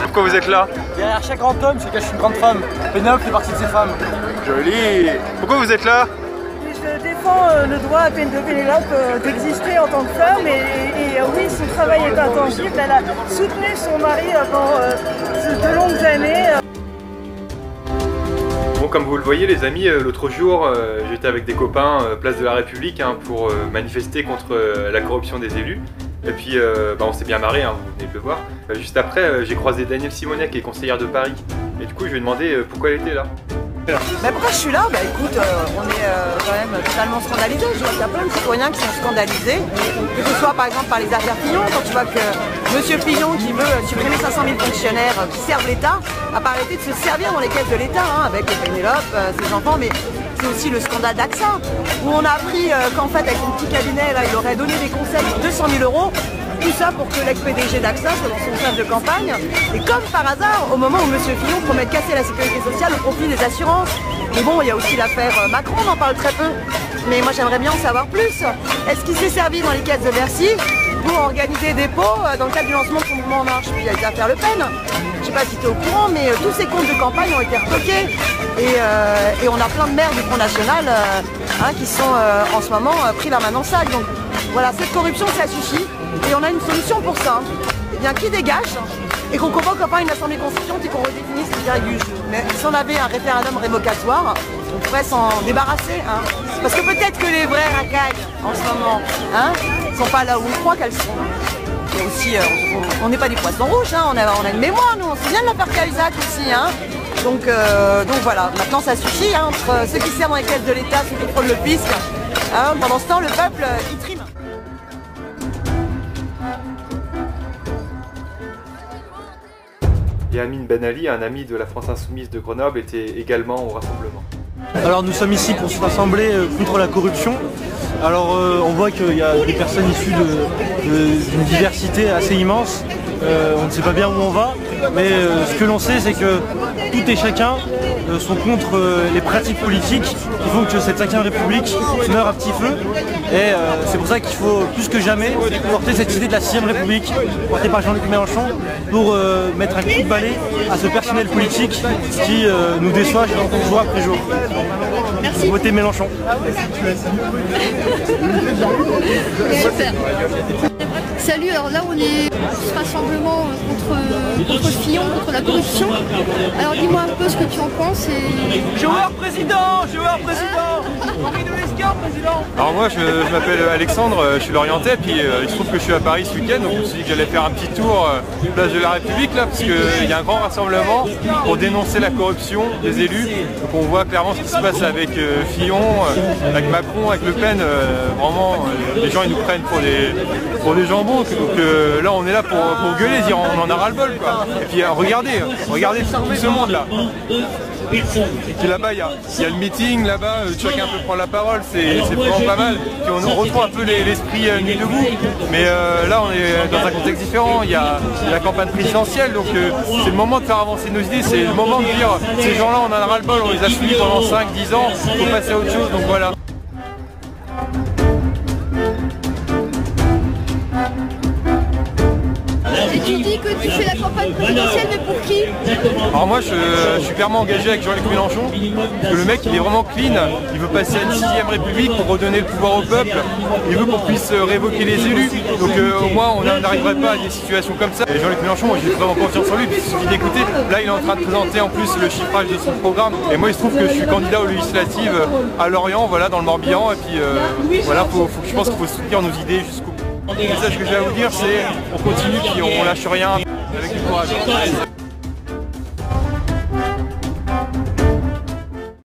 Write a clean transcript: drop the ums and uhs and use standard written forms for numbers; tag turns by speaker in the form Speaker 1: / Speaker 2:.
Speaker 1: Pourquoi vous êtes là?
Speaker 2: Derrière chaque grand homme se cache une grande femme. Pénélope fait partie de ces femmes.
Speaker 1: Joli. Pourquoi vous êtes là?
Speaker 3: Je défends le droit de Pénélope d'exister en tant que femme et oui, son travail est intangible. Elle a soutenu son mari pendant de longues années.
Speaker 1: Bon, comme vous le voyez les amis, l'autre jour j'étais avec des copains place de la République pour manifester contre la corruption des élus. Et puis on s'est bien marré, vous venez de le voir. Juste après j'ai croisé Danielle Simonet qui est conseillère de Paris. Et du coup je lui ai demandé pourquoi elle était là.
Speaker 4: Mais pourquoi je suis là? Bah écoute, on est quand même totalement scandalisés. Je vois qu'il y a plein de citoyens qui sont scandalisés, que ce soit par exemple par les affaires Fillon, quand tu vois que Monsieur Fillon qui veut supprimer 500 000 fonctionnaires qui servent l'État, a pas arrêté de se servir dans les caisses de l'État, avec Pénélope, ses enfants, mais c'est aussi le scandale d'AXA, où on a appris qu'en fait avec son petit cabinet, là, il aurait donné des conseils pour 200 000 €. Tout ça pour que l'ex-PDG d'AXA soit dans son chef de campagne. Et comme par hasard, au moment où M. Fillon promet de casser la sécurité sociale au profit des assurances. Mais bon, il y a aussi l'affaire Macron, on en parle très peu. Mais moi j'aimerais bien en savoir plus. Est-ce qu'il s'est servi dans les caisses de Bercy pour organiser des pots dans le cadre du lancement de son mouvement En Marche? Puis il y a les affaires Le Pen. Je sais pas si tu es au courant, mais tous ces comptes de campagne ont été retoqués. Et on a plein de maires du Front National qui sont en ce moment pris la main en sac. Donc voilà, cette corruption, ça suffit. Et on a une solution pour ça. Eh bien, qui dégage et qu'on convoque pas une assemblée constituante et qu'on redéfinisse les règles du jeu. Mais si on avait un référendum révocatoire, on pourrait s'en débarrasser. Parce que peut-être que les vraies racailles en ce moment sont pas là où on croit qu'elles sont. Et aussi, on n'est pas des poissons rouges, on a une mémoire, nous. On se souvient de l'affaire Cahuzac aussi. Donc voilà, maintenant ça suffit entre ceux qui servent dans les caisses de l'État, ceux qui frôlent le fisc. Pendant ce temps, le peuple, il trime.
Speaker 1: Et Amine Ben Ali, un ami de la France Insoumise de Grenoble, était également au rassemblement.
Speaker 2: Alors nous sommes ici pour se rassembler contre la corruption. Alors on voit qu'il y a des personnes issues d'une diversité assez immense. On ne sait pas bien où on va, mais ce que l'on sait, c'est que tout et chacun sont contre les pratiques politiques qui font que cette 5e République meurt à petit feu. Et c'est pour ça qu'il faut plus que jamais porter cette idée de la 6e République, portée par Jean-Luc Mélenchon, pour mettre un coup de balai à ce personnel politique qui nous déçoit jour après jour.
Speaker 5: Merci.
Speaker 2: Votez Mélenchon.
Speaker 5: Super. Salut, alors là on est ce rassemblement contre Fillon, contre la corruption. Alors dis-moi un peu ce que tu en penses et...
Speaker 2: Joueur président, Henri de Lescar, président.
Speaker 1: Alors moi je m'appelle Alexandre, je suis lorientais, puis il se trouve que je suis à Paris ce week-end, donc je me suis dit que j'allais faire un petit tour place de la République là, parce qu'il y a un grand rassemblement pour dénoncer la corruption des élus. Donc on voit clairement ce qui se passe avec Fillon, avec Macron, avec Le Pen, vraiment les gens ils nous prennent pour des jambons. Donc là on est là pour gueuler, dire on en a ras-le-bol quoi. Et puis regardez tout ce monde là. Et puis là-bas il y a le meeting, là-bas chacun peut prendre la parole, c'est vraiment pas mal. Puis on retrouve un peu l'esprit Nuit debout, mais là on est dans un contexte différent, il y a la campagne présidentielle, donc c'est le moment de faire avancer nos idées, c'est le moment de dire ces gens-là on en a ras-le-bol, on les a suivis pendant 5-10 ans, il faut passer à autre chose, donc voilà.
Speaker 5: Et tu dis que tu fais la campagne présidentielle, mais pour qui?
Speaker 1: Alors moi je suis clairement engagé avec Jean-Luc Mélenchon, parce que le mec il est vraiment clean, il veut passer à une 6e République pour redonner le pouvoir au peuple, il veut qu'on puisse révoquer les élus, donc au moins on n'arriverait pas à des situations comme ça. Et Jean-Luc Mélenchon, moi j'ai vraiment confiance en lui, il suffit d'écouter, là il est en train de présenter en plus le chiffrage de son programme, et moi il se trouve que je suis candidat aux législatives à Lorient, voilà, dans le Morbihan, et puis voilà, je pense qu'il faut soutenir nos idées jusqu'au bout. Le message que j'ai à vous dire c'est on continue puis on lâche rien avec du courage.